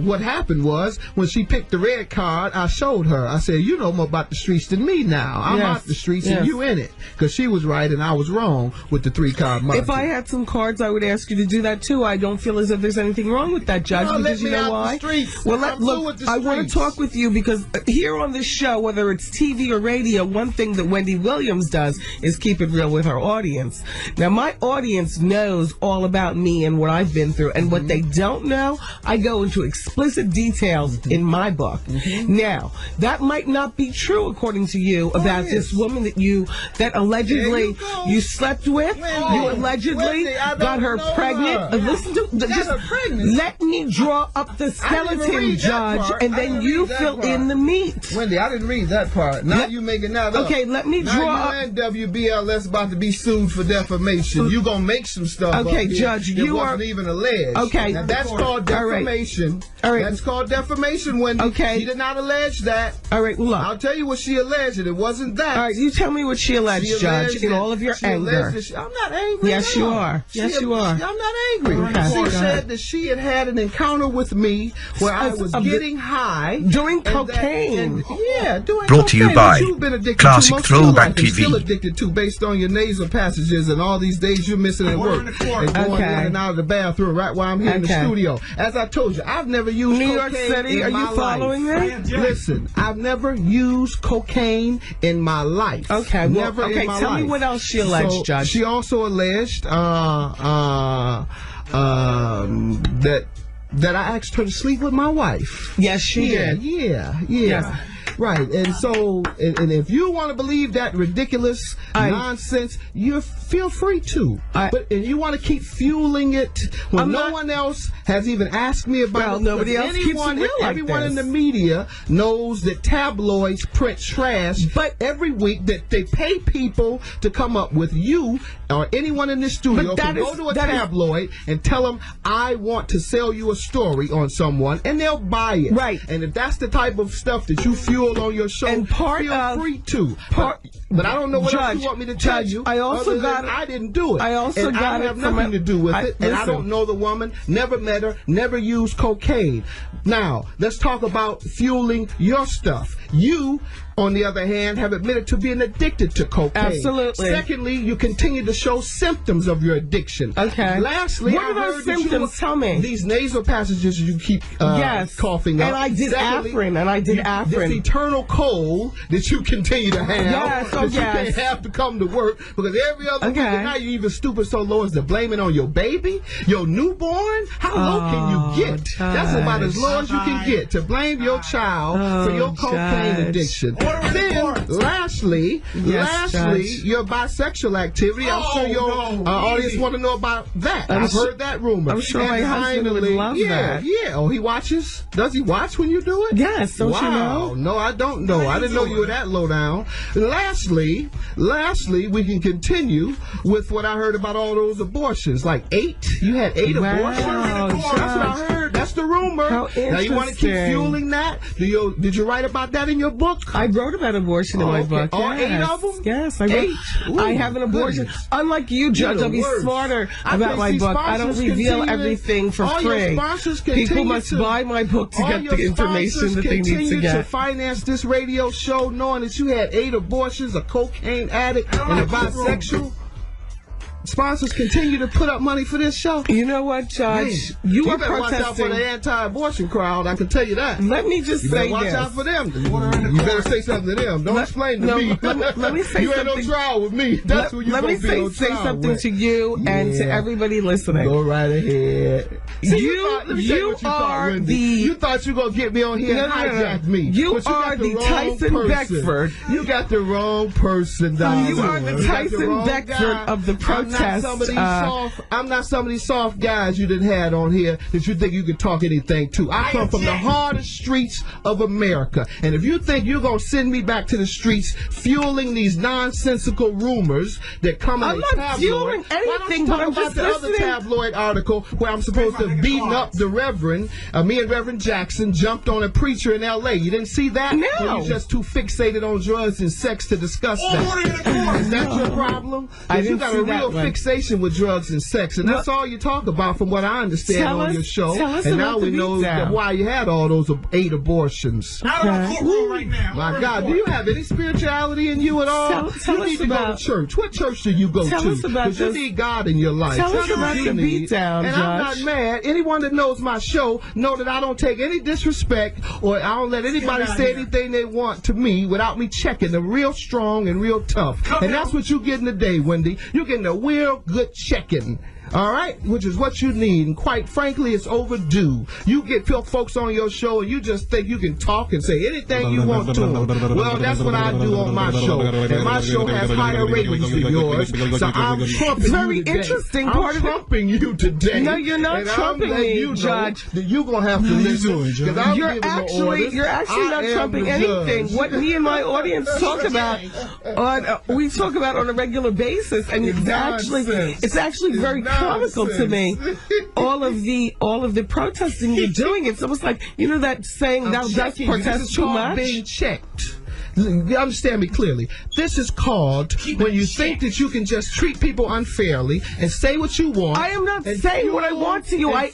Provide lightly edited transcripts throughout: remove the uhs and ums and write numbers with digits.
what happened was when she picked the red card, I showed her. I said, you know more about the streets than me now. I'm out the streets and you in it. Because she was right and I was wrong with the 3-card Monty. If I had some cards, I would ask you to do that too. I don't feel as if there's anything wrong with that, Judge. Because you know why? Well, look, I want to talk with you because here on this show, whether it's TV or radio, one thing that Wendy Williams does is keep it real with her audience. Now, my audience knows all about me and what I've been through, and what they don't know, I go into explicit details in my book. Now, that might not be true according to you about this woman that allegedly you slept with. You allegedly got her pregnant. Listen to let me draw up the skeleton, Judge, and then you fill in the meat. Wendy, I didn't read that part. Now you making that up. Okay, let me draw up. And WBLS about to be sued for defamation. You gonna make some stuff. Okay, up Judge, you wasn't even alleged. Okay, now that's called defamation. All right, that's called defamation, Wendy. Okay, she did not allege that. All right, look, I'll tell you what she alleged. It wasn't that. All right, you tell me what she alleged, Judge, in all of your anger. I'm not angry. Yes, you are. Yes, you are. I'm not angry. Okay. She said that she had an encounter with me where I was getting high doing cocaine. Doing Brought to you by Classic Throwback TV. Still addicted to based on your nasal passages and all these days you're missing at work and going in and out of the bathroom right while I'm here in the studio. As I told you, I've never used New cocaine York City. in my Are you following life. me? Listen, I've never used cocaine in my life. Okay, never in my tell life. me what else she alleged, Judge. She also alleged that I asked her to sleep with my wife. Yes, she did. Yeah. Yes. Right, and so, and if you want to believe that ridiculous nonsense, you feel free to. But and you want to keep fueling it when no one else has even asked me about it. Nobody else keeps it real like everyone this. in the media knows that tabloids print trash, but every week that they pay people to come up with you or anyone in this studio can go to a tabloid and tell them, I want to sell you a story on someone, and they'll buy it. Right. And if that's the type of stuff that you fuel on your show, and feel free to. But I don't know what else you want me to tell you. I also got it. I didn't do it. I also got it. I have nothing to do with it. And I don't know the woman. Never met her. Never used cocaine. Now, let's talk about fueling your stuff. You, on the other hand, have admitted to being addicted to cocaine. Absolutely. Secondly, you continue to show symptoms of your addiction. Okay. Lastly, what are those symptoms? Tell me. These nasal passages you keep coughing up. And I did Afrin. This eternal cold that you continue to have. Yes, that you can't have to come to work because every other week, and now you're even stupid so low as to blame it on your baby, your newborn. How low can you get? That's about as low as you can get, to blame your child for your cocaine addiction. Then, lastly, your bisexual activity. I'm sure your audience want to know about that. I've heard that rumor. I'm sure my husband would love that. Yeah. Oh, he watches? Does he watch when you do it? Yes. Don't you know? No, I don't know. I didn't know you were that low down. Lastly, we can continue with what I heard about all those abortions. Like 8? You had 8 abortions? That's what I heard. That's the rumor. How interesting. Now you want to keep fueling that? Did you write about that in your book? I wrote about abortion in my book. All 8 of them? Yes, I wrote. I have an abortion. Unlike you, Judge, I'll be smarter about my book. I don't reveal everything for free. People must buy my book to get the information that they need to get. To finance this radio show knowing that you had 8 abortions, a cocaine addict, and a bisexual. Sponsors continue to put up money for this show. You know what, Judge? You are better protesting. Watch out for the anti-abortion crowd. I can tell you that. Let me just say this. Watch out for them. You better say something to them. Don't explain to me. Let me say you something. ain't no trial with me. That's what you're going to be on trial. Let me say something to you and to everybody listening. Go right ahead. You thought you were going to get me on here and hijack me. You are the Tyson Beckford. You got the wrong person, Don. You are the Tyson Beckford of the protest. I'm not some of these soft guys you done had on here that you think you can talk anything to. I come from the hardest streets of America. And if you think you're going to send me back to the streets fueling these nonsensical rumors that come in a tabloid. I'm not fueling anything, but I'm just listening. The other tabloid article where I'm supposed to have beaten up the Reverend, me and Reverend Jackson jumped on a preacher in L.A. You didn't see that? No. Or you're just too fixated on drugs and sex to discuss that? Is that your problem? I didn't you got a real fixation with drugs and sex, and that's all you talk about from what I understand on your show. And now we know why you had all those 8 abortions. Out of my courtroom right now. My God, do you have any spirituality in you at all? You need to go to church. What church do you go to? Because you need God in your life. Tell us about the beatdown, and Judge. I'm not mad. Anyone that knows my show know that I don't take any disrespect, or I don't let anybody say anything they want to me without me checking them real strong and real tough. And that's what you're getting today, Wendy. You're getting a real good checking. All right, which is what you need, and quite frankly, it's overdue. You get folks on your show, and you just think you can talk and say anything you want to them. Well, that's what I do on my show, and my show has higher ratings than yours. So I'm trumping very you today. Interesting I'm part trumping you today. No, you're not trumping me, Judge. You're gonna have to listen. You're actually not trumping anything. What me and my audience talk about we talk about on a regular basis, and it's actually very comical to me. All of the protesting you're doing, it's almost like, you know that saying, thou dost protest too much? Being checked. Understand me clearly. This is called when you think that you can just treat people unfairly and say what you want. I am not saying what I want to you. I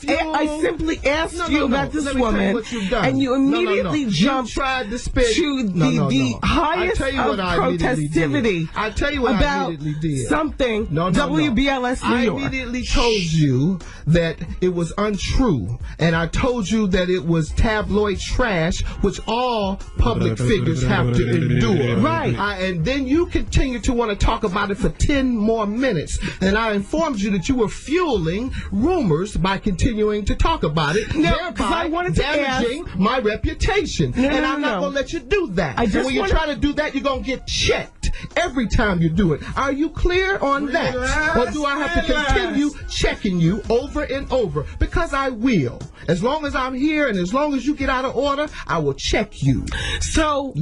simply asked you about this woman, and you immediately jumped to the highest of protestivity. I tell you what I immediately did. Something WBLS New York. I immediately told you that it was untrue, and I told you that it was tabloid trash, which all public figures have to endure. Right. And then you continue to want to talk about it for 10 more minutes. And I informed you that you were fueling rumors by continuing to talk about it, thereby damaging my reputation. And I'm not going to let you do that. And when you try to do that, you're going to get checked every time you do it. Are you clear on that? Or do I have to continue checking you over and over? Because I will. As long as I'm here and as long as you get out of order, I will check you. So,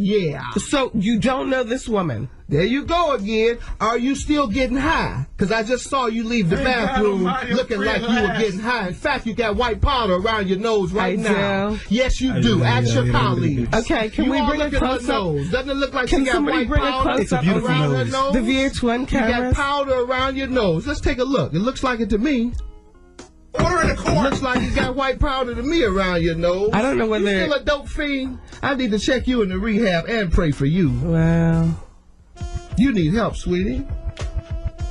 So you don't know this woman? There you go again. Are you still getting high? Because I just saw you leave the bathroom looking like you were getting high. In fact, you got white powder around your nose right now. Yes, you do. Ask your colleagues. Okay, can we bring a close up? Doesn't it look like she got white powder around her nose? The VH1 cameras. You got powder around your nose. Let's take a look. It looks like it to me. Order in the court. Looks like you got white powder to me around your nose. I don't know whether you still a dope fiend. I need to check you in the rehab and pray for you. Well, you need help, sweetie.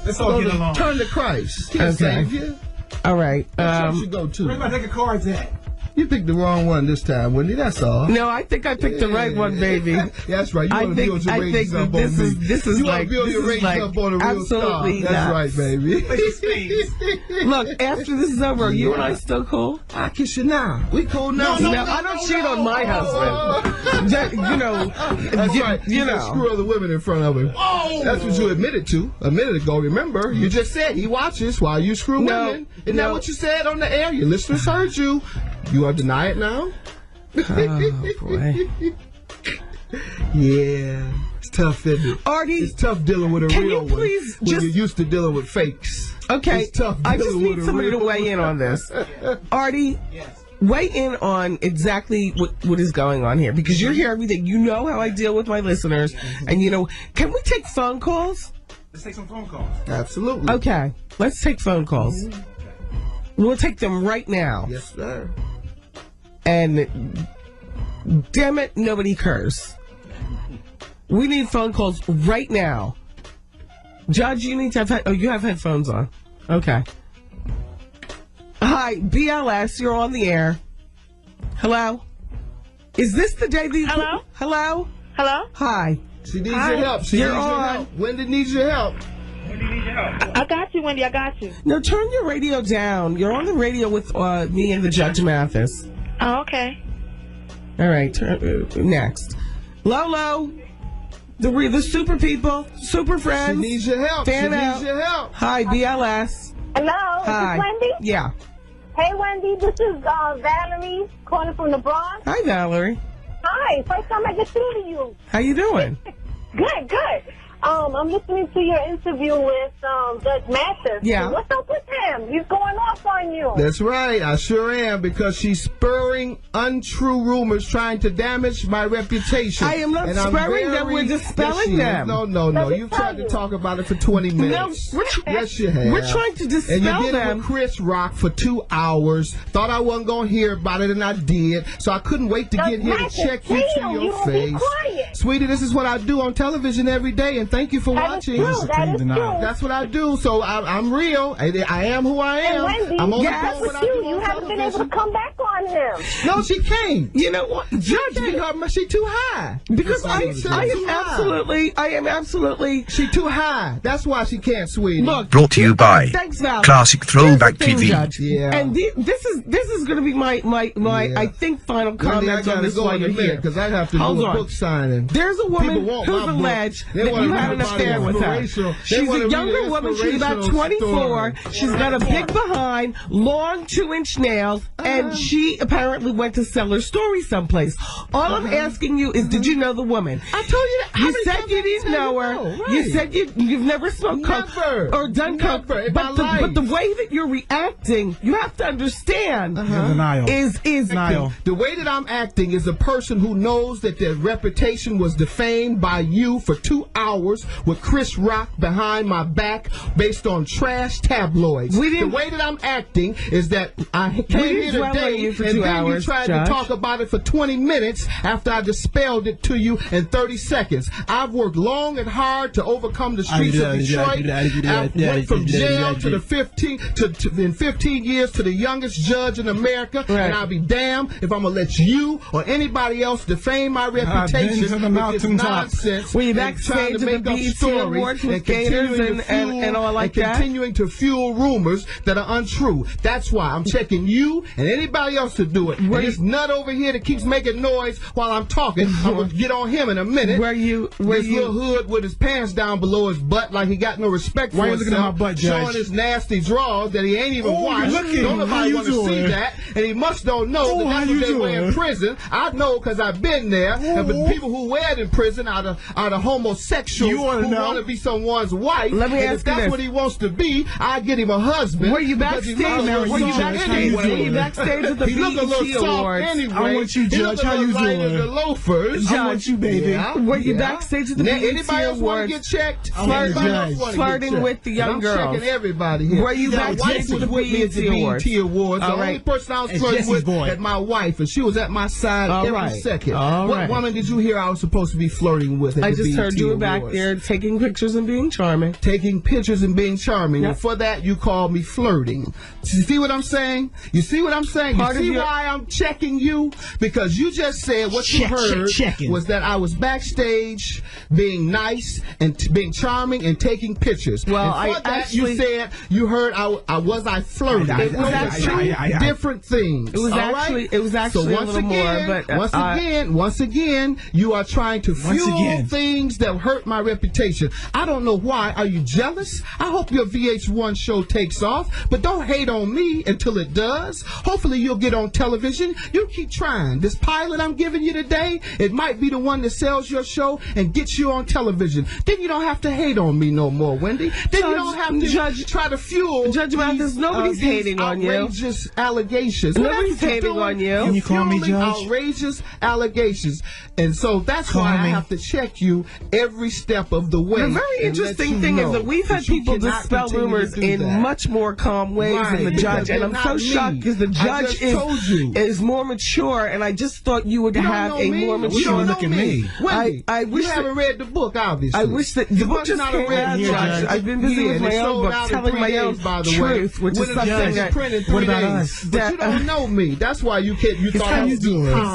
Let's all get along. Turn to Christ. He'll save you. All right. What church you go to? Where's my deck of cards at? You picked the wrong one this time, Wendy. That's all. No, I think I picked the right one, baby. That's right. You want to build your ratings up on me. This is you want to build your ratings up on a real star. That's right, baby. Look, after this is over, you and I still cool? I kiss you now. We cool now. No, I don't cheat on my husband. That's right. You know, screw other women in front of him. That's what you admitted to a minute ago. Remember, you just said he watches while you screw women. Isn't that what you said on the air? Your listeners heard you. You want to deny it now? Oh, boy. Yeah. It's tough, isn't it? Artie, it's tough dealing with a real one when you're used to dealing with fakes. Okay. It's tough I just need somebody to weigh in on this. Artie, weigh in on exactly what is going on here, because you're here every day. You know how I deal with my listeners. And, you know, can we take phone calls? Let's take some phone calls. Absolutely. Okay. Let's take phone calls. We'll take them right now. Yes, sir. And damn it, nobody curse. We need phone calls right now. Judge, you need to have you have headphones on. Okay. Hi, BLS, you're on the air. Hello? Is this the day that Hello? Hello? Hello? Hi. She needs your help. She needs your help. Wendy needs your help. I got you, Wendy. I got you. No, turn your radio down. You're on the radio with me and the Judge Mathis. Oh, okay. All right. Next. Lolo. The super people. Super friends. She needs your help. Needs your help. Hi, BLS. Hello. Hi. Is this Wendy? Yeah. Hey, Wendy. This is Valerie calling from the Bronx. Hi, Valerie. Hi. First time I get through to you. How you doing? Good. I'm listening to your interview with Judge Mathis. Yeah. What's up with him? He's going off on you. That's right. I sure am, because she's spurring untrue rumors trying to damage my reputation. I am not spurring them. We're dispelling them. No. You've tried to talk about it for 20 minutes. No, yes, you have. We're trying to dispel them. And you did it with Chris Rock for 2 hours. Thought I wasn't going to hear about it, and I did. So I couldn't wait to get here to check you to your face. Sweetie, this is what I do on television every day, and thank you for watching. That is true. That's what I do. So I'm real. I am who I am. And Wendy, I'm only yes, doing what I do you on haven't been able television. to come back on him. No, she can't. You know what, Judge? She too high. Because I am absolutely. She too high. That's why she can't, sweetie. Look. Brought to you by Thanks, Val. Classic Throwback Here's the thing, TV. Judge. Yeah. And this is going to be my I think final comments on this while you're here. Because I have to do a book signing. There's a woman People want who's my book. alleged They that wanna you read had an about affair with her. inspirational- they She's wanna a read younger an woman. She's about inspirational 24. story. She's got a big behind, long 2-inch nails, and she apparently went to sell her story someplace. All I'm asking you is, did you know the woman? I told you that. You said you didn't know her. Right. You said you've never smoked coke or done coke. Never in But my the life. way that you're reacting, you have to understand. Denial. Is Denial. The way that I'm acting is a person who knows that their reputation was defamed by you for 2 hours with Chris Rock behind my back based on trash tabloids. The way that I'm acting is that I came here today you for and 2 then hours, you tried Judge. to talk about it for 20 minutes after I dispelled it to you in 30 seconds. I've worked long and hard to overcome the streets of Detroit. I went from jail to the 15 years to the youngest judge in America, and I'll be damned if I'm gonna let you or anybody else defame my reputation with this nonsense. Were you and backstage trying to at the make up BET stories Awards with and gators continuing to fuel and all like that? Continuing to fuel rumors that are untrue. That's why I'm checking you and anybody else to do it. And this nut over here that keeps making noise while I'm talking, I'm gonna get on him in a minute. This little hood with his pants down below his butt like he got no respect for himself. Why you looking at my butt, Judge? Showing his nasty drawers that he ain't even washed. looking. Don't How nobody you want to doing? see that. And he must don't know that that's what they wear in prison. I know because I've been there. And the people who wear it in prison are the homosexuals who want to be someone's wife. Let me and ask if that's you this. what he wants to be, I get him a husband. Were you backstage? Were you backstage at the He look a little BET soft Awards? anyway. I want you, Judge. How you doing? The loafers. I want you, baby. Yeah. Were you backstage at the BET Anybody else want to Awards? get checked? Flirting with the young girls. I'm checking everybody here. Were you My wife backstage was at the with me at the BET BET Awards. The All right. only person I was flirting with had my wife, and she was at my side every second. What woman did you hear I was supposed to be flirting with at I the just heard BET you were Awards? back there taking pictures and being charming. Taking pictures and being charming. Yep. And for that, you call me flirting. You see what I'm saying? You see what I'm saying? You see why I'm checking you? Because you just said what you heard was that I was backstage being nice and being charming and taking pictures. Well, and for that, you said you heard I flirting. It was actually different things. It was actually so a little more. But once again, you are trying to fuel things that hurt my reputation. I don't know why. Are you jealous? I hope your VH1 show takes off, but don't hate on me until it does. Hopefully you'll get on television. You keep trying. This pilot I'm giving you today, it might be the one that sells your show and gets you on television. Then you don't have to hate on me no more, Wendy. Then you don't have to try to fuel Judge Mathis, nobody's hating on you. Outrageous allegations. Nobody's hating on you. Can you call me Judge? Outrageous allegations. And so that's why I have to check you every step of the way. The very interesting thing is that we've had people dispel rumors in much more calm ways than the judge. And I'm so shocked because the judge is more mature, and I just thought you would have a more mature. You don't know me. I wish you haven't read the book, obviously. I wish that the book just came out. I've been busy with my own book, telling my own truth, which is something that. What about us? But you don't know me. That's why you can't. You thought I was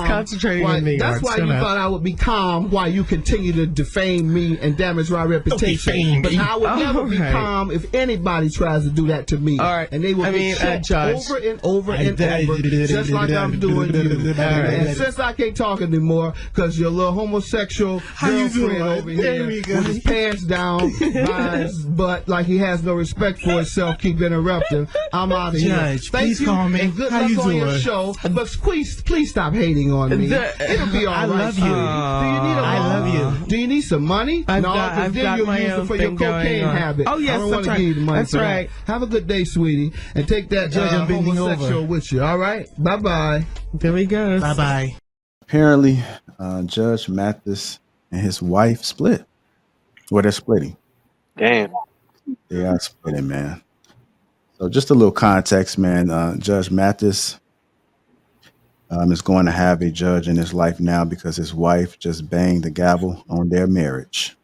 concentrating on me. That's why you thought I would be calm. Why you continue to defame me and damage my reputation. But I would never be calm if anybody tries to do that to me. All right. And they will be checked over and over and over just like I'm doing you. And since I can't talk anymore, because your little homosexual girlfriend over here with his pants down by his butt, like he has no respect for himself, keep interrupting. I'm out of here. Judge, Thank please you, call me. and good How luck you on your doing? show. But please stop hating on me. It'll be all right. I love you. Do you need a I love you. Do you need some money? I've no, got then you'll my use own it for your thing going cocaine on. habit. Oh, yes, I don't want that's to right. give you the money That's for right. that. Have a good day, sweetie, and take that Judge, I'm bending homosexual over. with you. All right? Bye-bye. There he goes. Bye-bye. Apparently, Judge Mathis and his wife split. Well, they're splitting. Damn. They are splitting, man. So just a little context, man. Judge Mathis is going to have a judge in his life now because his wife just banged the gavel on their marriage.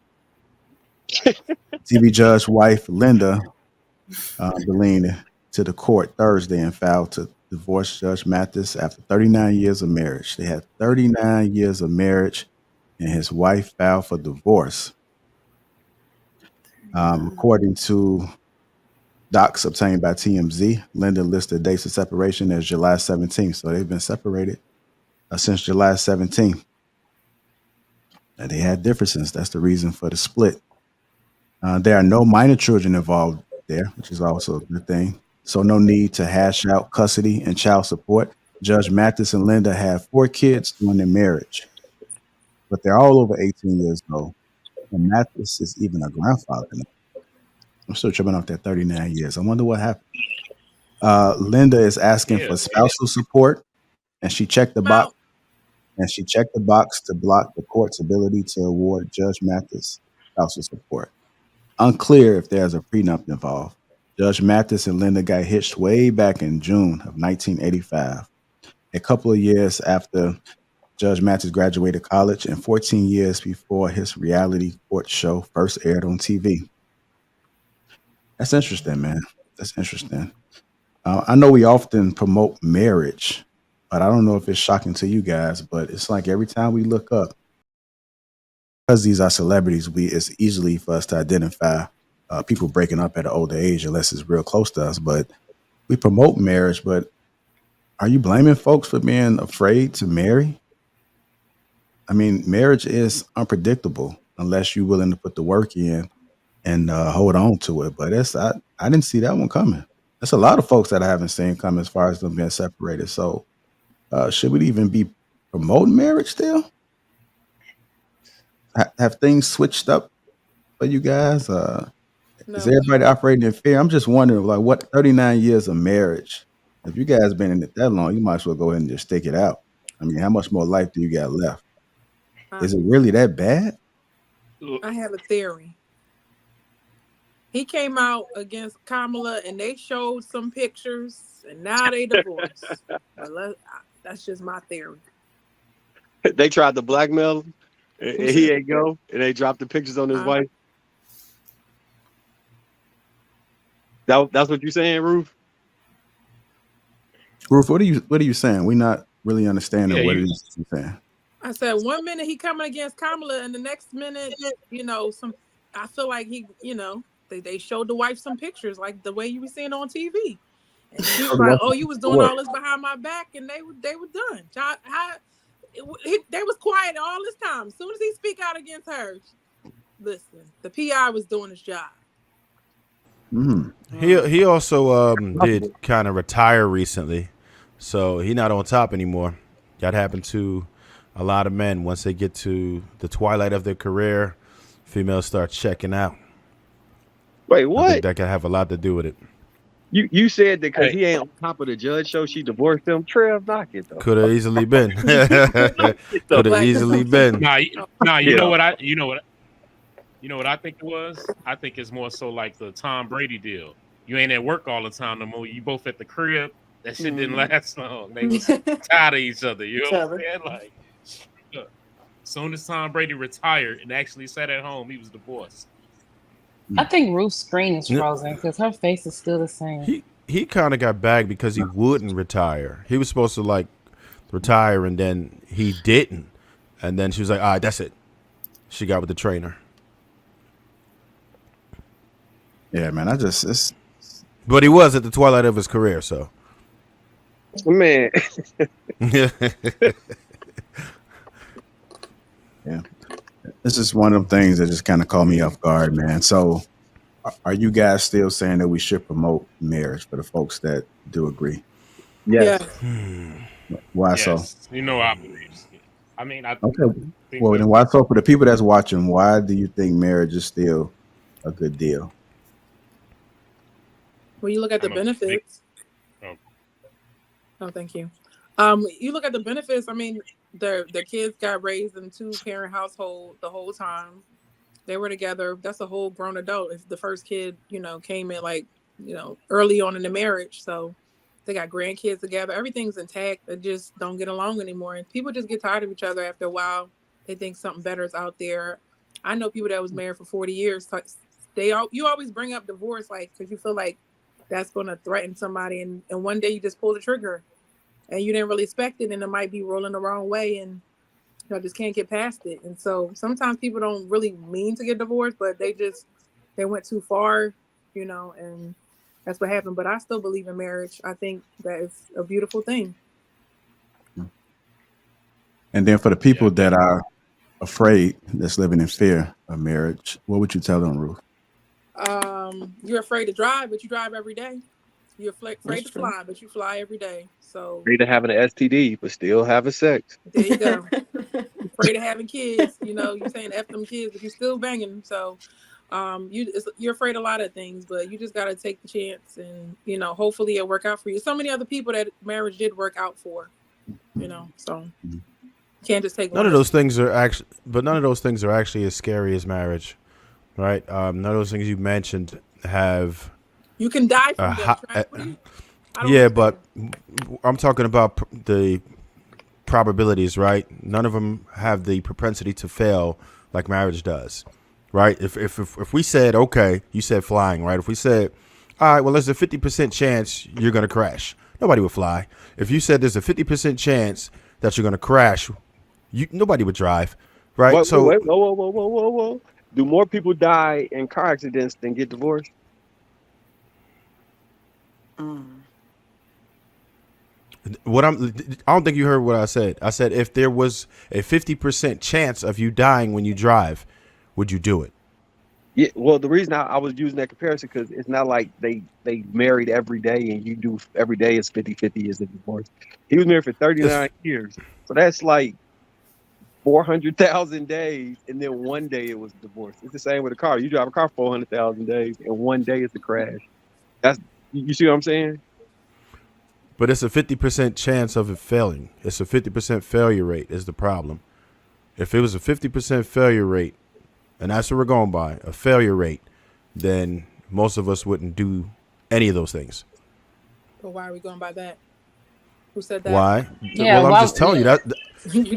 TV judge wife Linda belonged to the court Thursday and filed to divorce Judge Mathis after 39 years of marriage. They had 39 years of marriage, and his wife filed for divorce. According to docs obtained by TMZ, Linda listed dates of separation as July 17th. So they've been separated since July 17th. And they had differences. That's the reason for the split. There are no minor children involved there, which is also a good thing. So no need to hash out custody and child support. Judge Mathis and Linda have 4 kids during their marriage, but they're all over 18 years old. And Mathis is even a grandfather now. I'm still tripping off that 39 years. I wonder what happened. Linda is asking for spousal support, and she checked the box. And she checked the box to block the court's ability to award Judge Mathis spousal support. Unclear if there's a prenup involved. Judge Mathis and Linda got hitched way back in June of 1985, a couple of years after Judge Mathis graduated college and 14 years before his reality court show first aired on TV. That's interesting, man. That's interesting. I know we often promote marriage, but I don't know if it's shocking to you guys, but it's like every time we look up, because these are celebrities, it's easily for us to identify people breaking up at an older age unless it's real close to us. But we promote marriage, but are you blaming folks for being afraid to marry? I mean, marriage is unpredictable unless you're willing to put the work in and hold on to it. But I didn't see that one coming. There's a lot of folks that I haven't seen come as far as them being separated. So should we even be promoting marriage still? Have things switched up for you guys? Is everybody operating in fear? I'm just wondering, like, what 39 years of marriage? If you guys been in it that long, you might as well go ahead and just stick it out. I mean, how much more life do you got left? Is it really that bad? I have a theory. He came out against Kamala, and they showed some pictures, and now they divorced. That's just my theory. They tried to blackmail him, and he ain't go, and they dropped the pictures on his wife. That's what you're saying, Ruth? Ruth, what are you saying? We're not really understanding what it is you're saying. I said 1 minute he coming against Kamala, and the next minute, I feel like they showed the wife some pictures like the way you were seeing on TV. And she was like, "Oh, you was doing all this behind my back," and they were done. They was quiet all this time. As soon as he speak out against her, listen, the PI was doing his job. Mm-hmm. He also did kind of retire recently, so he's not on top anymore. That happened to a lot of men. Once they get to the twilight of their career, females start checking out. Wait, what? I think that could have a lot to do with it. You said that because he ain't on top of the judge show, she divorced him. Trev, knock it though. Could have easily been. Could have easily been. You know what I think it was? I think it's more so like the Tom Brady deal. You ain't at work all the time no more. You both at the crib. That shit didn't last long. They was tired of each other. You know what I'm saying? Like, as soon as Tom Brady retired and actually sat at home, he was divorced. I think Ruth's screen is frozen because her face is still the same. He kind of got bagged because he wouldn't retire. He was supposed to retire, and then he didn't. And then she was like, "All right, that's it." She got with the trainer. Yeah, man. But he was at the twilight of his career, so. Man. Yeah. This is one of them things that just kind of caught me off guard, man. So are you guys still saying that we should promote marriage for the folks that do agree? Yes. Why Yes. so? You know, I believe. I mean, I Okay. think Well, then why so? For the people that's watching, why do you think marriage is still a good deal? When you look at the benefits. Oh, thank you. You look at the benefits. I mean, their kids got raised in a 2-parent household the whole time. They were together. That's a whole grown adult. If the first kid, came in like, early on in the marriage, so they got grandkids together. Everything's intact. They just don't get along anymore, and people just get tired of each other after a while. They think something better is out there. I know people that was married for 40 years. You always bring up divorce, like, because you feel like that's going to threaten somebody, and one day you just pull the trigger, and you didn't really expect it, and it might be rolling the wrong way, and just can't get past it. And so sometimes people don't really mean to get divorced, but they went too far, and that's what happened. But I still believe in marriage. I think that it's a beautiful thing. And then for the people that are afraid, that's living in fear of marriage, what would you tell them, Ruth? You're afraid to drive, but you drive every day. You're afraid to fly, but you fly every day. So Afraid of having an STD, but still having sex. There you go. Afraid of having kids. You're saying F them kids, but you're still banging. So you're afraid of a lot of things, but you just got to take the chance, and hopefully it'll work out for you. So many other people that marriage did work out for, so you can't just take none of those things are actually as scary as marriage, right? None of those things you mentioned have. You can die from them. Yeah, but I'm talking about the probabilities, right? None of them have the propensity to fail like marriage does, right? If we said, okay, you said flying, right? If we said, all right, well, there's a 50% chance you're going to crash, nobody would fly. If you said there's a 50% chance that you're going to crash, nobody would drive, right? Whoa. Do more people die in car accidents than get divorced? I don't think you heard what I said. I said if there was a 50% chance of you dying when you drive, would you do it? Yeah. Well, the reason I was using that comparison because it's not like they married every day and you do every day is 50-50 is a divorce. He was married for 39 years, so that's like 400,000 days, and then one day it was divorce. It's the same with a car. You drive a car 400,000 days, and one day it's a crash. You see what I'm saying? But it's a 50% chance of it failing. It's a 50% failure rate is the problem. If it was a 50% failure rate, and that's what we're going by, a failure rate, then most of us wouldn't do any of those things. But why are we going by that? Who said that? Why? Yeah, well, I'm just telling you that.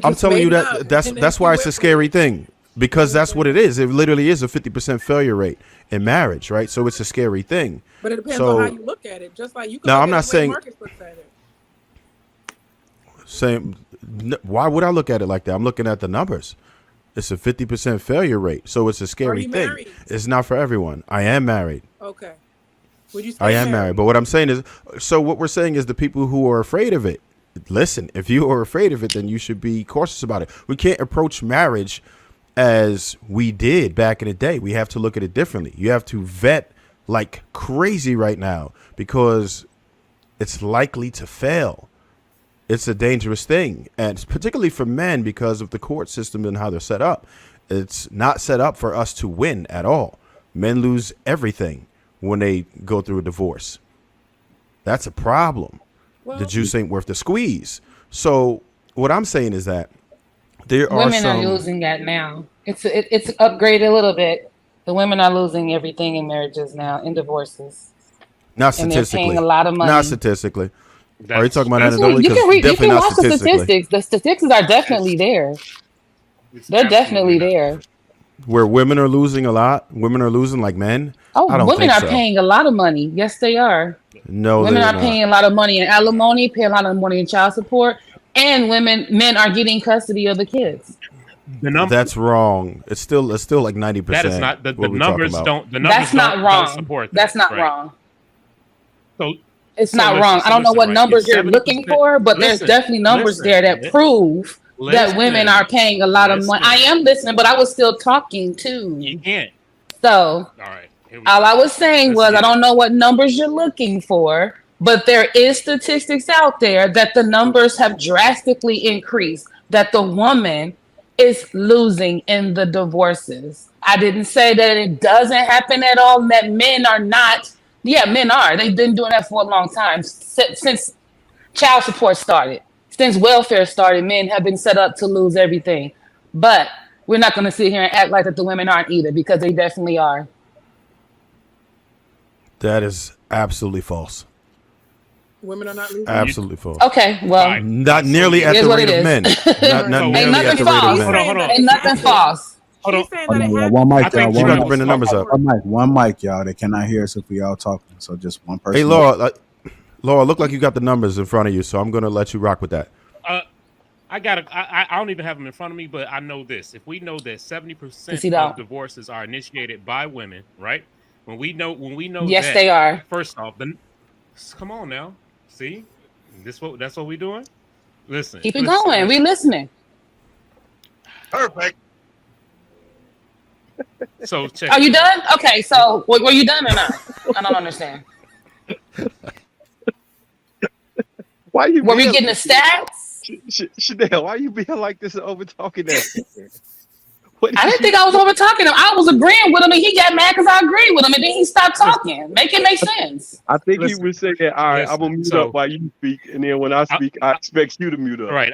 I'm telling you that's why it's a scary thing. Because that's what it is. It literally is a 50% failure rate in marriage, right? So it's a scary thing. But it depends on how you look at it. Just like you can now, look I'm not at the way saying. Marcus looks at it. Why would I look at it like that? I'm looking at the numbers. It's a 50% failure rate, so it's a scary thing. Married? It's not for everyone. I am married. Okay. Would you? I am married, but what I'm saying is, so what we're saying is the people who are afraid of it. Listen, if you are afraid of it, then you should be cautious about it. We can't approach marriage as we did back in the day. We have to look at it differently. You have to vet like crazy right now because it's likely to fail. It's a dangerous thing, and particularly for men because of the court system and how they're set up. It's not set up for us to win at all. Men lose everything when they go through a divorce. That's a problem. Well, the juice ain't worth the squeeze. So what I'm saying is that there are women are losing that now. It's upgraded a little bit. The women are losing everything in marriages now, in divorces. Not statistically. And they're paying a lot of money. Not statistically. Are you talking about anecdotally? You can watch the statistics. The statistics are definitely there. They're definitely there. Where women are losing a lot? Women are losing like men? Oh, I don't women think are so. paying a lot of money. Yes, they are. No, women are not. paying a lot of money in alimony, paying a lot of money in child support, and men are getting custody of the kids. That's wrong. It's still like 90%. That is not the numbers don't. The numbers That's not wrong. don't support that. That's not wrong. It's not wrong. I don't know what numbers you're looking for, but there's definitely numbers there that prove that women are paying a lot of money. I am listening, but I was still talking too. You can't. So, all right. All I was saying was I don't know what numbers you're looking for, but there is statistics out there that the numbers have drastically increased, that the woman is losing in the divorces. I didn't say that it doesn't happen at all, that men are not. Yeah, men are. They've been doing that for a long time. Since child support started, since welfare started, men have been set up to lose everything. But we're not going to sit here and act like that the women aren't either, because they definitely are. That is absolutely false. Women are not losing. Absolutely false. Okay, well, not nearly at the rate of men. Not nearly at the rate of men. Hold on. Ain't nothing false. One mic, y'all. You got to bring the numbers up. One mic, y'all. They cannot hear us if we all talking. So just one person. Hey, Laura, look like you got the numbers in front of you, so I'm going to let you rock with that. I don't even have them in front of me, but I know this. If we know that 70% of divorces are initiated by women, right? When we know yes, that, they are. First off, come on now. See? That's what we're doing? Listen. Keep it going. We listening. Perfect. So check. Are you done? Okay, so were you done or not? I don't understand. Why you? Were we getting the stats? Chanel, why you being like this and over talking that? I didn't think I was over talking him. I was agreeing with him, and he got mad because I agreed with him, and then he stopped talking. Make it make sense. I think he was saying, "All right, I'm gonna mute up while you speak, and then when I speak, I expect you to mute up." Right.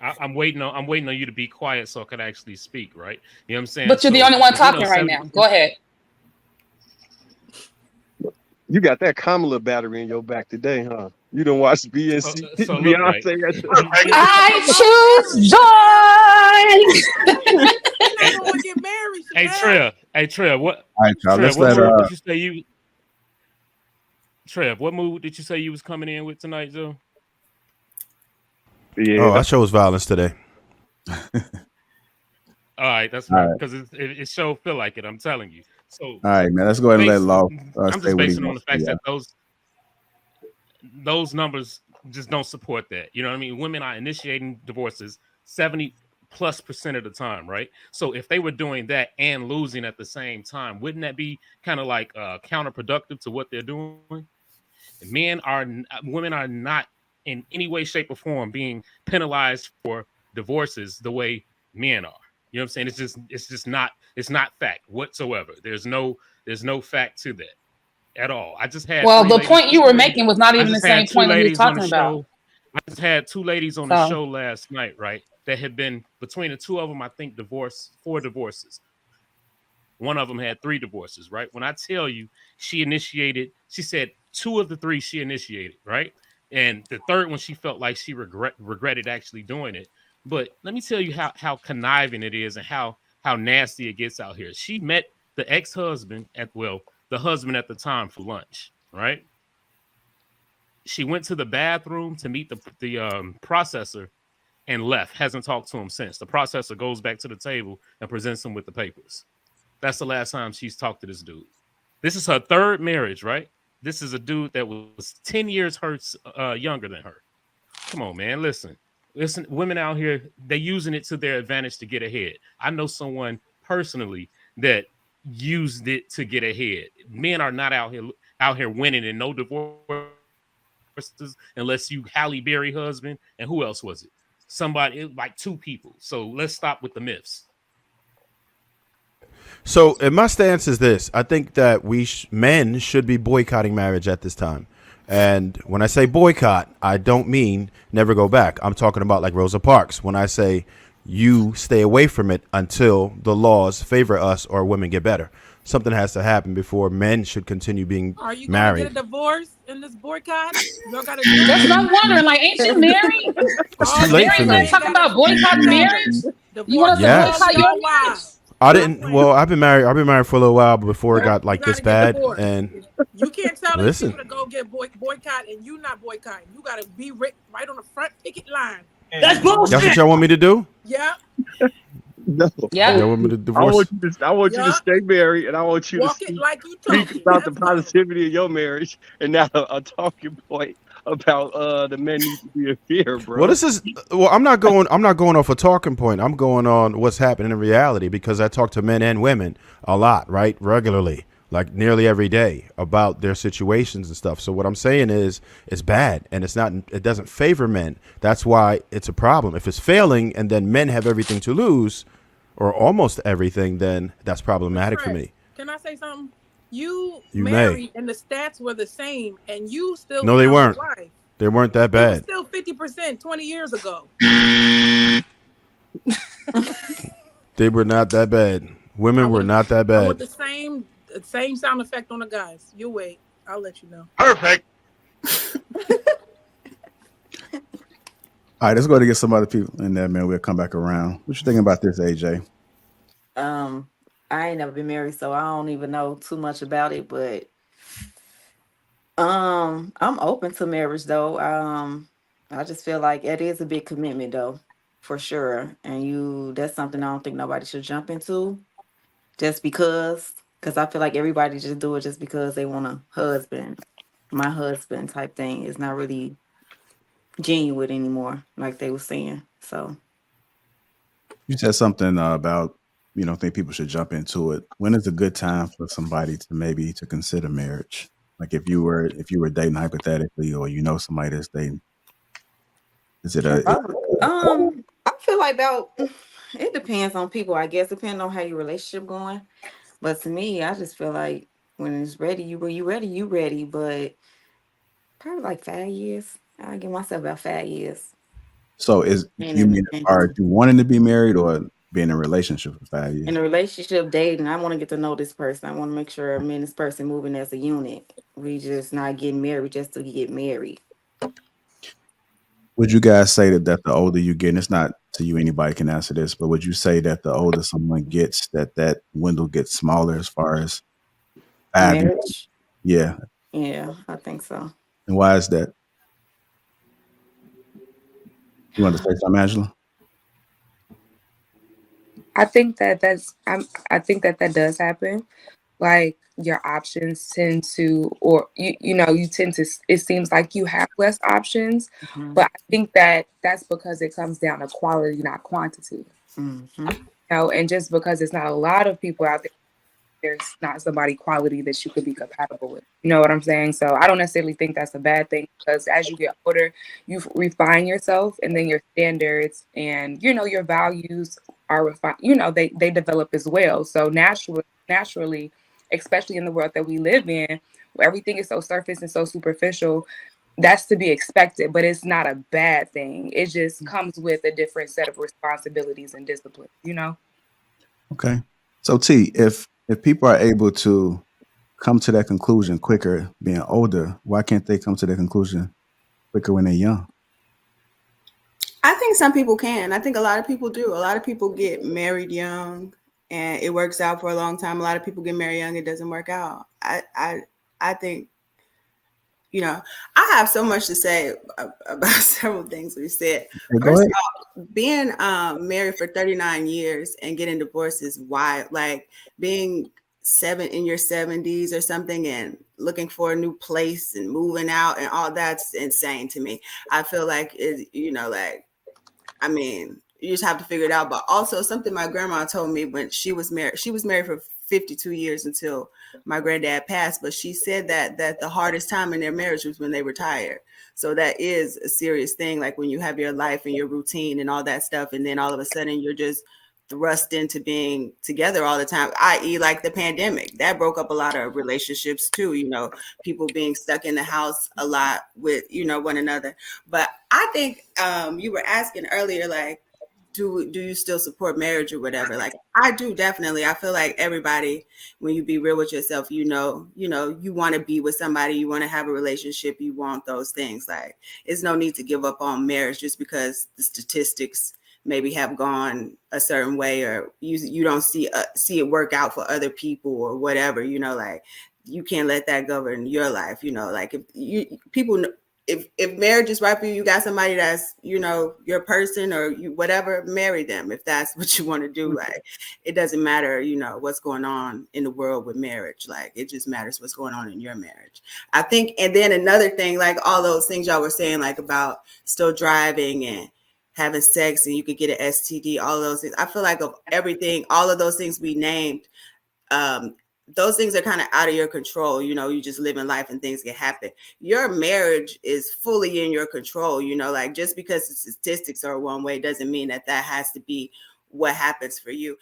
I'm waiting on you to be quiet so I can actually speak, right? You know what I'm saying? But you're the only one talking right now. Go ahead. You got that Kamala battery in your back today, huh? You done watch BNC, Beyonce. I choose joy. Hey, Trev, what? All right, y'all. Let's what mood did you say you? Trev, what mood did you say you was coming in with tonight, Joe? Yeah. Oh, I chose violence today. All right, that's right, because it sure feel like it. I'm telling you. So, all right, man. Let's go ahead and let Law. I'm just basing on the fact that those numbers just don't support that. You know what I mean? Women are initiating divorces 70+% of the time, right? So if they were doing that and losing at the same time, wouldn't that be kind of like counterproductive to what they're doing? Women are not in any way, shape, or form being penalized for divorces the way men are. You know what I'm saying? It's not fact whatsoever. There's no fact to that at all. I just had the point you were making was not even the same point that you were talking about. I just had two ladies on the show last night, right? That had been between the two of them, I think, 4 divorces. One of them had 3 divorces, right? When I tell you she said 2 of the 3 she initiated, right? And the third one, she felt like she regretted actually doing it. But let me tell you how conniving it is and how nasty it gets out here. She met the ex-husband the husband at the time for lunch, right? She went to the bathroom to meet the processor and left. Hasn't talked to him since. The processor goes back to the table and presents him with the papers. That's the last time she's talked to this dude. This is her 3rd marriage, right? This is a dude that was 10 years younger than her. Come on, man. Listen, women out here, they're using it to their advantage to get ahead. I know someone personally that used it to get ahead. Men are not out here winning in no divorces unless you Halle Berry husband. And who else was it? Somebody, like 2 people. So let's stop with the myths. So, and my stance is this: I think that men should be boycotting marriage at this time. And when I say boycott, I don't mean never go back. I'm talking about like Rosa Parks. When I say you stay away from it until the laws favor us or women get better. Something has to happen before men should continue being married. Are you going to get a divorce in this boycott? That's what I'm wondering. Like, ain't you married? It's too late for me. Talking about boycotting marriage? You want us to boycott your marriage? I didn't. Well, I've been married for a little while before it got like this bad. And you can't tell these people to go get boycott and you not boycotting. You got to be right on the front picket line. That's bullshit. That's what y'all want me to do? Yeah. No. Yeah. Y'all want me to divorce? I want you to stay married, and I want you Walk to it like you speak talking. about the That's all. positivity of your marriage, and not a talking point about the men need to be in fear, bro. Well, this is I'm not going off a talking point. I'm going on what's happening in reality, because I talk to men and women a lot, right? Regularly, like nearly every day, about their situations and stuff. So what I'm saying is it's bad, and it doesn't favor men. That's why it's a problem. If it's failing and then men have everything to lose, or almost everything, then that's problematic for me. Can I say something? You may. married and the stats were the same, and you still No, they found weren't. a wife. They weren't that It was bad. still 50% 20 years ago. They were not that bad. Women were not that I want bad. the same sound effect on the guys. You wait. I'll let you know. Perfect. All right, let's go to get some other people in there, man. We'll come back around. What you thinking about this, AJ? I ain't never been married, so I don't even know too much about it, but I'm open to marriage though. I just feel like it is a big commitment though, for sure. And that's something I don't think nobody should jump into just because I feel like everybody just do it just because they want a husband, my husband type thing. It's not really genuine anymore, like they were saying. So You said something about think people should jump into it. When is a good time for somebody to consider marriage? Like if you were dating hypothetically, or somebody that's dating, is it I feel like it depends on people, I guess, depending on how your relationship going. But to me, I just feel like when it's ready, you ready. But probably like 5 years. I give myself about 5 years. So you mean are you wanting to be married or be in a relationship for 5 years? In a relationship, dating, I want to get to know this person. I want to make sure me and this person moving as a unit. We just not getting married just to get married. Would you guys say that the older you get, and it's not to you, anybody can answer this, but would you say that the older someone gets, that window gets smaller as far as 5 years? Marriage? Yeah. Yeah, I think so. And why is that? You want to say something, Angela? I think that that does happen. Like your options tend to, or you tend to, it seems like you have less options, but I think that's because it comes down to quality, not quantity. And just because it's not a lot of people out there, there's not somebody quality that you could be compatible with. You know what I'm saying? So I don't necessarily think that's a bad thing, because as you get older, you refine yourself, and then your standards and your values are refined. They develop as well. So naturally, especially in the world that we live in, where everything is so surface and so superficial, that's to be expected. But it's not a bad thing. It just comes with a different set of responsibilities and discipline. Okay. So T, if people are able to come to that conclusion quicker being older, why can't they come to that conclusion quicker when they're young? I think some people can. I think a lot of people do. A lot of people get married young and it works out for a long time. A lot of people get married young, it doesn't work out. I think, I have so much to say about several things we said. First of all, being married for 39 years and getting divorced is wild. Like being in your 70s or something and looking for a new place and moving out and all that's insane to me. I feel like you just have to figure it out. But also something my grandma told me when she was married for 52 years until my granddad passed. But she said that the hardest time in their marriage was when they retired. So that is a serious thing. Like when you have your life and your routine and all that stuff, and then all of a sudden you're just thrust into being together all the time, i.e. like the pandemic that broke up a lot of relationships too, people being stuck in the house a lot with one another. But I think you were asking earlier, like do you still support marriage or whatever? Like I do, definitely. I feel like everybody, when you be real with yourself, you want to be with somebody, you want to have a relationship, you want those things. Like it's no need to give up on marriage just because the statistics maybe have gone a certain way, or you don't see it work out for other people or whatever, like you can't let that govern your life. Like if people if marriage is right for you, you got somebody that's, you know, your person or you whatever, marry them if that's what you want to do. Like, it doesn't matter, you know, what's going on in the world with marriage. Like, it just matters what's going on in your marriage, I think. And then another thing, like all those things y'all were saying, like about still driving and having sex and you could get an STD, all of those things. I feel like of everything, all of those things we named, those things are kind of out of your control. You know, you just live in life and things can happen. Your marriage is fully in your control. You know, like just because the statistics are one way doesn't mean that that has to be what happens for you.